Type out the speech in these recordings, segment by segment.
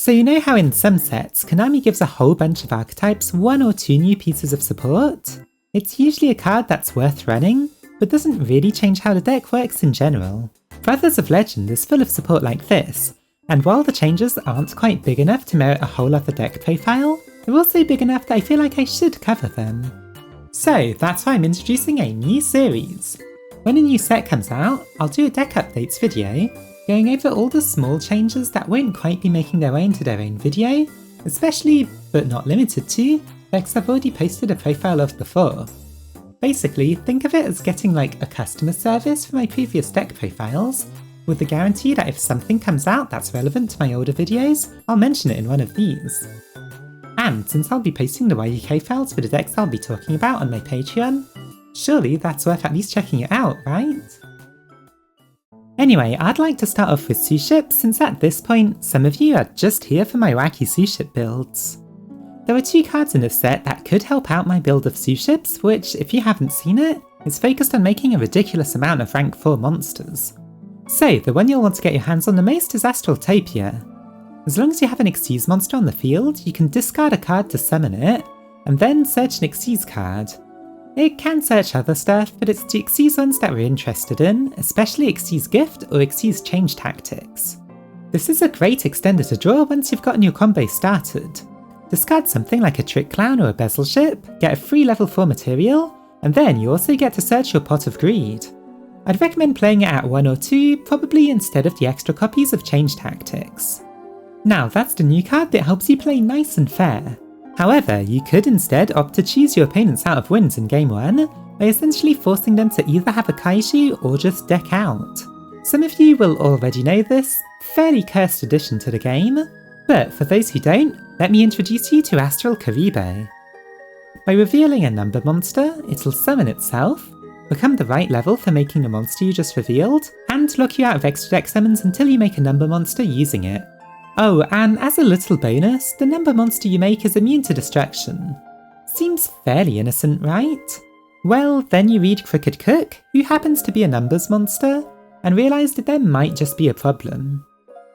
So you know how in some sets, Konami gives a whole bunch of archetypes 1 or 2 new pieces of support? It's usually a card that's worth running, but doesn't really change how the deck works in general. Brothers of Legend is full of support like this, and while the changes aren't quite big enough to merit a whole other deck profile, they're also big enough that I feel like I should cover them. So that's why I'm introducing a new series. When a new set comes out, I'll do a deck updates video, going over all the small changes that won't quite be making their way into their own video, especially, but not limited to, decks I've already posted a profile of before. Basically, think of it as getting like a customer service for my previous deck profiles, with the guarantee that if something comes out that's relevant to my older videos, I'll mention it in one of these. And since I'll be posting the YUK files for the decks I'll be talking about on my Patreon, surely that's worth at least checking it out, right? Anyway, I'd like to start off with Suships, since at this point, some of you are just here for my wacky Suship builds. There are 2 cards in this set that could help out my build of Suships, which, if you haven't seen it, is focused on making a ridiculous amount of rank 4 monsters. So, the one you'll want to get your hands on the most is Astraltopia. As long as you have an Xyz monster on the field, you can discard a card to summon it, and then search an Xyz card. It can search other stuff, but it's the Xyz ones that we're interested in, especially Xyz Gift or Xyz Change Tactics. This is a great extender to draw once you've gotten your combo started. Discard something like a Trick Clown or a Bezel Ship, get a free level 4 material, and then you also get to search your Pot of Greed. I'd recommend playing it at 1 or 2, probably instead of the extra copies of Change Tactics. Now that's the new card that helps you play nice and fair. However, you could instead opt to choose your opponents out of wins in Game 1, by essentially forcing them to either have a Kaiju or just deck out. Some of you will already know this, fairly cursed addition to the game, but for those who don't, let me introduce you to Astral Kuriboh. By revealing a number monster, it'll summon itself, become the right level for making the monster you just revealed, and lock you out of extra deck summons until you make a number monster using it. Oh, and as a little bonus, the number monster you make is immune to destruction. Seems fairly innocent, right? Well, then you read Crooked Cook, who happens to be a numbers monster, and realise that there might just be a problem.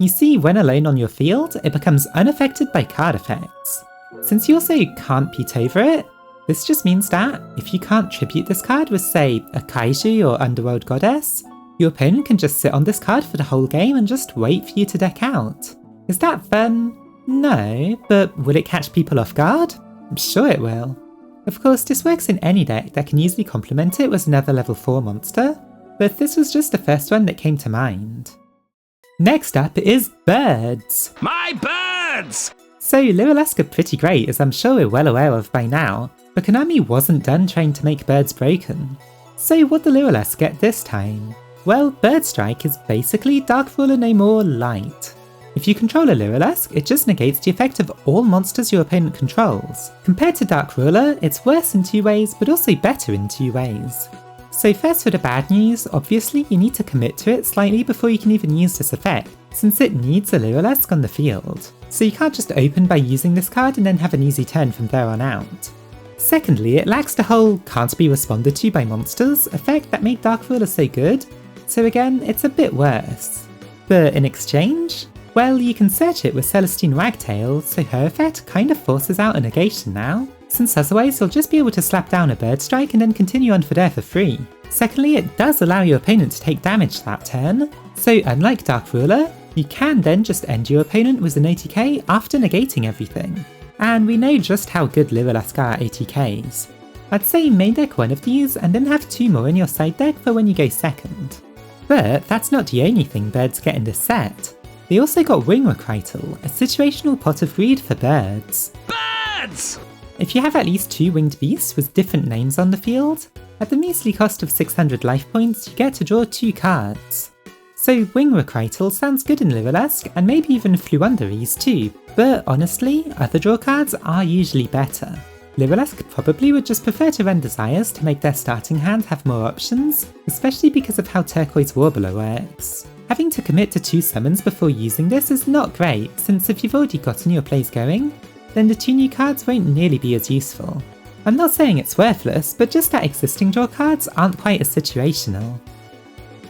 You see, when alone on your field, it becomes unaffected by card effects. Since you also can't beat over it, this just means that, if you can't tribute this card with, say, a Kaiju or Underworld Goddess, your opponent can just sit on this card for the whole game and just wait for you to deck out. Is that fun? No, but will it catch people off guard? I'm sure it will. Of course, this works in any deck that can easily complement it with another level 4 monster, but this was just the first one that came to mind. Next up is birds! My birds! So Lyrilusc are pretty great, as I'm sure we're well aware of by now, but Konami wasn't done trying to make birds broken. So what do Lyrilusc get this time? Well, Bird Strike is basically Dark Ruler No More Light. If you control a Lyrilusc, it just negates the effect of all monsters your opponent controls. Compared to Dark Ruler, it's worse in 2 ways, but also better in 2 ways. So first for the bad news, obviously you need to commit to it slightly before you can even use this effect, since it needs a Lyrilusc on the field. So you can't just open by using this card and then have an easy turn from there on out. Secondly, it lacks the whole can't be responded to by monsters effect that made Dark Ruler so good, so again, it's a bit worse. But in exchange, well, you can search it with Celestine Wagtail, so her effect kind of forces out a negation now, since otherwise you'll just be able to slap down a Bird Strike and then continue on for there for free. Secondly, it does allow your opponent to take damage that turn, so unlike Dark Ruler, you can then just end your opponent with an ATK after negating everything. And we know just how good Lyrilusc are at ATKs. I'd say main deck one of these and then have 2 more in your side deck for when you go second. But that's not the only thing birds get in this set. They also got Wing Requital, a situational pot of greed for birds. Birds! If you have at least 2 winged beasts with different names on the field, at the measly cost of 600 life points you get to draw 2 cards. So Wing Requital sounds good in Lyrilusc and maybe even Fluunderies too, but honestly, other draw cards are usually better. Lyrilusc probably would just prefer to run Desires to make their starting hand have more options, especially because of how Turquoise Warbler works. Having to commit to 2 summons before using this is not great, since if you've already gotten your plays going, then the 2 new cards won't nearly be as useful. I'm not saying it's worthless, but just that existing draw cards aren't quite as situational.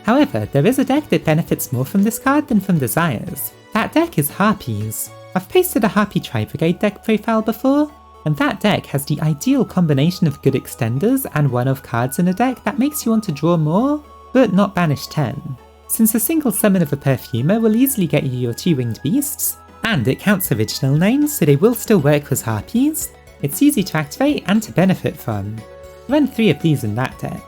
However, there is a deck that benefits more from this card than from Desires. That deck is Harpies. I've posted a Harpy Tri-Brigade deck profile before, and that deck has the ideal combination of good extenders and one-off cards in a deck that makes you want to draw more, but not banish 10. Since a single summon of a Perfumer will easily get you your 2 winged beasts, and it counts original names so they will still work with Harpies, it's easy to activate and to benefit from. Run 3 of these in that deck.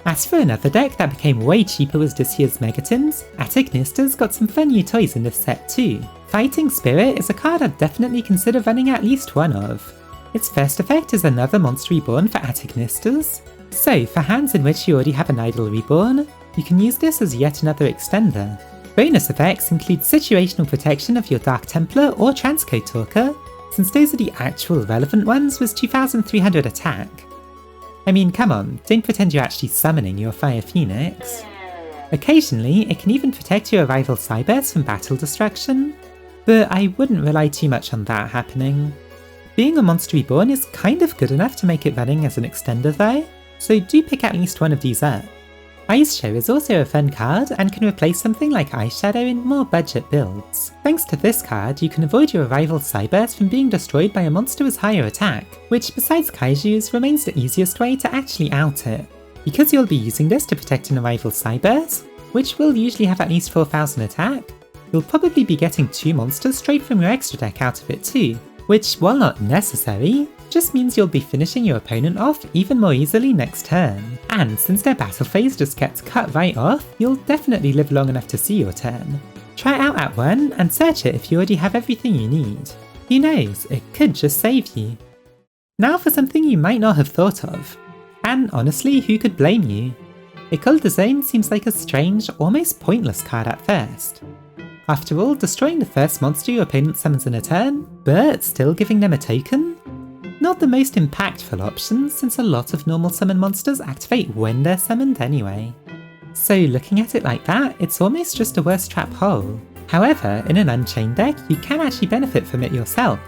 As for another deck that became way cheaper with this year's Megatons, Atignista's got some fun new toys in this set too. F A.I.ghting Spirit is a card I'd definitely consider running at least one of. Its first effect is another monster reborn for Atignistas, so for hands in which you already have an idol reborn, you can use this as yet another extender. Bonus effects include situational protection of your Dark Templar or Transcode Talker, since those are the actual relevant ones with 2300 attack. I mean, come on, don't pretend you're actually summoning your Fire Phoenix. Occasionally, it can even protect your rival Cybers from battle destruction, but I wouldn't rely too much on that happening. Being a monster reborn is kind of good enough to make it running as an extender though, so do pick at least one of these up. Yugioh is also a fun card and can replace something like Eyeshadow in more budget builds. Thanks to this card, you can avoid your rival Cybers from being destroyed by a monster with higher attack, which besides Kaiju's remains the easiest way to actually out it. Because you'll be using this to protect an rival Cybers, which will usually have at least 4000 attack, you'll probably be getting 2 monsters straight from your extra deck out of it too, which, while not necessary, just means you'll be finishing your opponent off even more easily next turn. And since their battle phase just gets cut right off, you'll definitely live long enough to see your turn. Try it out at 1 and search it if you already have everything you need. Who knows, it could just save you. Now for something you might not have thought of. And honestly, who could blame you? Ecole de Zone seems like a strange, almost pointless card at first. After all, destroying the first monster your opponent summons in a turn, but still giving them a token? Not the most impactful option, since a lot of normal summon monsters activate when they're summoned anyway. So looking at it like that, it's almost just a worse trap hole. However, in an Unchained deck, you can actually benefit from it yourself.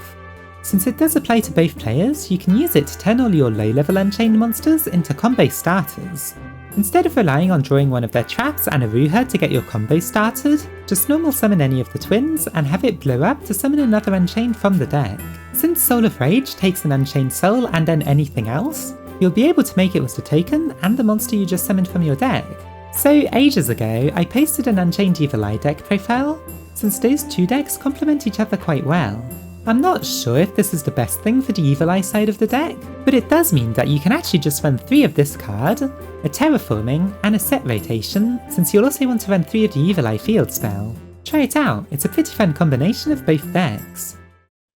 Since it does apply to both players, you can use it to turn all your low-level Unchained monsters into combo starters. Instead of relying on drawing one of their traps and a Ruha to get your combo started, just normal summon any of the twins and have it blow up to summon another Unchained from the deck. Since Soul of Rage takes an Unchained Soul and then anything else, you'll be able to make it with the token and the monster you just summoned from your deck. So ages ago, I posted an Unchained Evil-Eye deck profile, since those 2 decks complement each other quite well. I'm not sure if this is the best thing for the Evil-Eye side of the deck, but it does mean that you can actually just run 3 of this card, a Terraforming, and a Set Rotation, since you'll also want to run 3 of the Evil-Eye field spell. Try it out, it's a pretty fun combination of both decks.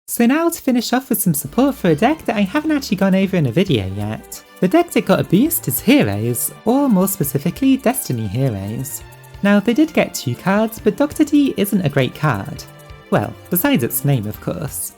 So now to finish off with some support for a deck that I haven't actually gone over in a video yet. The deck that got a boost is Heroes, or more specifically Destiny Heroes. Now they did get 2 cards, but Dr. D isn't a great card. Well, besides its name of course.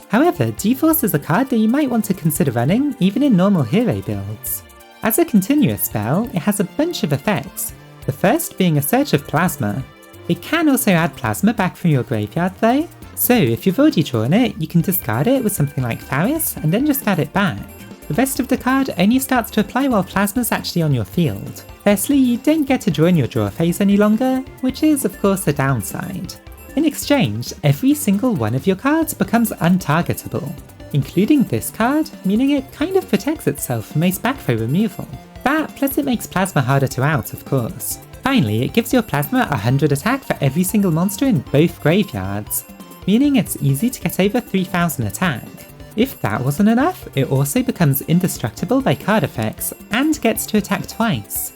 However, D-Force is a card that you might want to consider running even in normal hero builds. As a continuous spell, it has a bunch of effects, the first being a Search of Plasma. It can also add plasma back from your graveyard though, so if you've already drawn it, you can discard it with something like Faris and then just add it back. The rest of the card only starts to apply while plasma's actually on your field. Firstly, you don't get to draw in your draw phase any longer, which is of course a downside. In exchange, every single one of your cards becomes untargetable, including this card, meaning it kind of protects itself from most back row removal. That, plus it makes plasma harder to out of course. Finally, it gives your plasma 100 attack for every single monster in both graveyards, meaning it's easy to get over 3000 attack. If that wasn't enough, it also becomes indestructible by card effects, and gets to attack twice.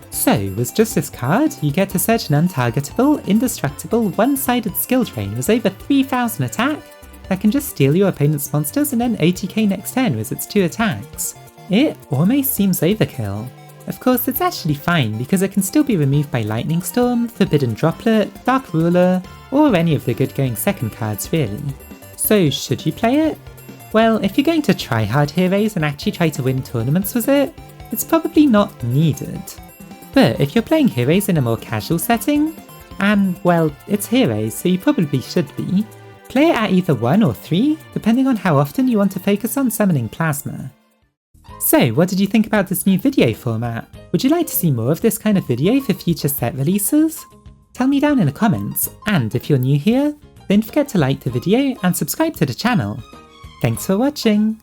So, with just this card, you get to search an untargetable, indestructible, one-sided skill train with over 3000 attack that can just steal your opponent's monsters and then OTK next turn with its 2 attacks. It almost seems overkill. Of course, it's actually fine because it can still be removed by Lightning Storm, Forbidden Droplet, Dark Ruler, or any of the good going second cards really. So should you play it? Well, if you're going to try hard Heroes and actually try to win tournaments with it, it's probably not needed. But if you're playing Heroes in a more casual setting, and well, it's Heroes so you probably should be, play it at either 1 or 3, depending on how often you want to focus on summoning plasma. So, what did you think about this new video format? Would you like to see more of this kind of video for future set releases? Tell me down in the comments, and if you're new here, don't forget to like the video and subscribe to the channel. Thanks for watching!